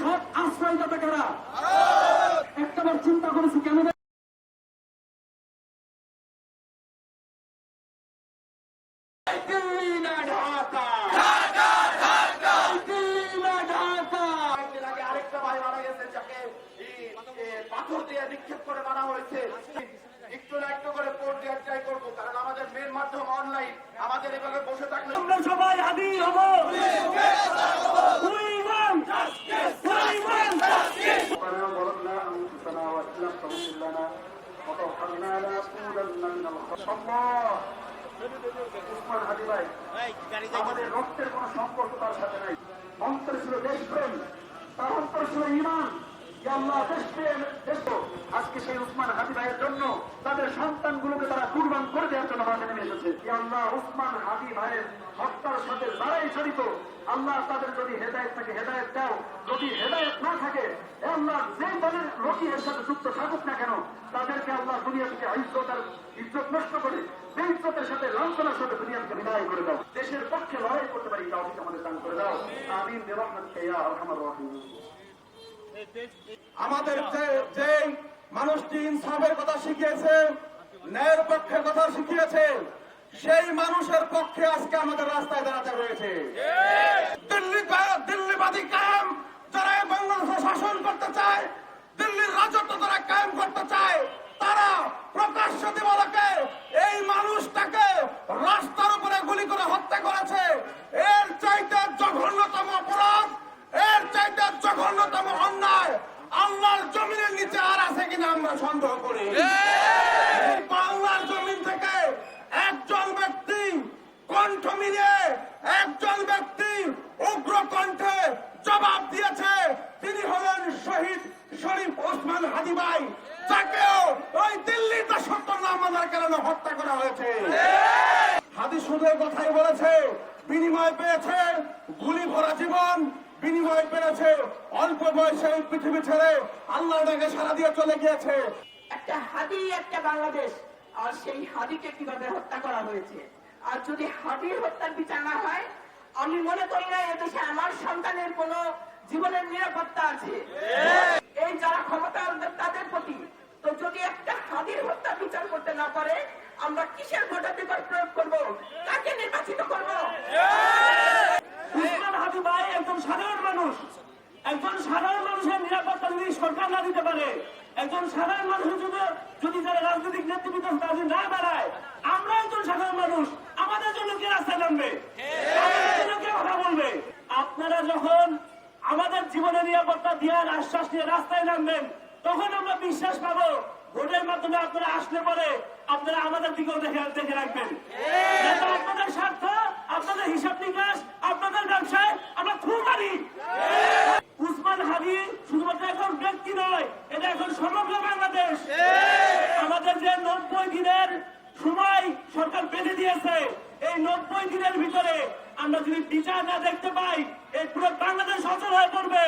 সব আশ্রয়দাতা কারা একটাবার চিন্তা করেছি কেন আরেকটা ভাই মারা গেছে যাকে পাথর দিয়ে নিক্ষেপ করে মারা হয়েছে। একটু না একটু করে ভোট দেওয়ার ট্রাই করবো, কারণ আমাদের মেন মাধ্যম অনলাইন। আমাদের এভাবে বসে থাকলে আমরা সবাই হাদি হব। আমাদের রক্তের কোন সম্পর্ক তার সাথে নাই। অন্তর ছিল দেশপ্রেম, তার অন্তর ছিল ইমান। আজকে সেই উসমান হাদি ভাইয়ের জন্য তাদের সন্তানগুলোকে তারা কুরবান করে দেওয়ার জন্য মাঠে নেমে এসেছে। আল্লাহ উসমান হাদি ভাইয়ের হত্যার সাথে যারাই জড়িত, আল্লাহ তাদের যদি হেদায়েত থাকে হেদায়েত দাও, যদি হেদায়েত না থাকে আল্লাহ যে দলের লোকই এর সাথে যুক্ত থাকুক না কেন তাদেরকে আল্লাহ দুনিয়া থেকে ইজ্জত নষ্ট করে বেইজ্জতের সাথে লাঞ্ছনার সাথে দুনিয়া থেকে বিদায় করে দাও। দেশের পক্ষে লড়াই করতে পারি তাওফিক আমাদের দান করে দাও। আমিন বিরহমাতিকা ইয়া আরহামার রাহিমিন। আমাদের যে মানুষটি ইনসাফের কথা শিখিয়েছে, ন্যায়ের পক্ষের কথা শিখিয়েছে, সেই মানুষের পক্ষে আজকে আমাদের রাস্তায় দাঁড়াতে হয়েছে। দিল্লিবাদী কায়েম যারা বাংলাদেশে শাসন করতে চায়, দিল্লির রাজত্ব যারা কায়েম করতে চায়, তারা প্রকাশ্য দিবালোকে এই মানুষটাকে রাস্তার উপরে গুলি করে হত্যা করেছে। এর চাইতে জঘন্যতম অপরাধ, এর চাইতে জঘন্যতম অন্যায় আল্লাহর জমিনের নিচে আর আছে কিনা আমরা সন্দেহ করি। বাংলার জমিন থেকে একজন ব্যক্তি কণ্ঠ মিলিয়ে একজন ব্যক্তি উগ্র কণ্ঠে জবাব দিয়েছে। তিনি হলেন শহীদ শরীফ ওসমান হাদি ভাই, যাকেও ওই দিল্লিতে 70 নাম মানার কারণে হত্যা করা হয়েছে। হাদি শুধু কথাই বলেছে, বিনিময় পেয়েছে গুলি ভরা জীবন, বিনিময় পেয়েছে অল্প বয়সে পৃথিবী ছেড়ে আল্লাহ ডাকে সারা দিয়ে চলে গিয়েছে। একটা হাদি একটা বাংলাদেশ, আর সেই হাদিকে কিভাবে হত্যা করা হয়েছে। আর যদি হাদির হত্যার বিচার না হয়, আমি মনে করি না এদেশে আমার সন্তানের কোন জীবনের নিরাপত্তা আছে এই যারা ক্ষমতা তাদের প্রতি। তো যদি একটা হাদির হত্যার বিচার করতে না পারে, আমরা কিসের ভোটাধিকার প্রয়োগ করবো, কাকে নির্বাচিত করবো? উসমান হাদি ভাই একজন সাধারণ মানুষ, একজন সাধারণ মানুষের নিরাপত্তা যদি সরকার না দিতে পারে, একজন সাধারণ মানুষের যদি যারা রাজনৈতিক নেতৃত্ব তাদের না দাঁড়ায়, আমরা একজন সাধারণ মানুষ, আমাদের জন্য কে রাস্তায় নামবে, আমাদের জন্য কে কথা বলবে? আপনারা যখন আমাদের জীবনের নিরাপত্তা দেওয়ার আশ্বাস নিয়ে রাস্তায় নামবেন, তখন আমরা বিশ্বাস পাবো ভোটের মাধ্যমে আপনারা আসলে পরে আপনারা আমাদের দিকেও দেখে রাখবেন। আপনাদের স্বার্থ, আপনাদের হিসাব নিকাশ, আপনাদের ব্যবসায় আমরা থু মারি। উসমান হাদি শুধুমাত্র এখন ব্যক্তি নয়, এটা এখন সমগ্র বাংলাদেশ। আমাদের যে 90 দিনের সময় সরকার বেঁধে দিয়েছে, এই 90 দিনের ভিতরে আমরা যদি বিচার না দেখতে পাই, এই পুরো বাংলাদেশ অচল হয়ে পড়বে।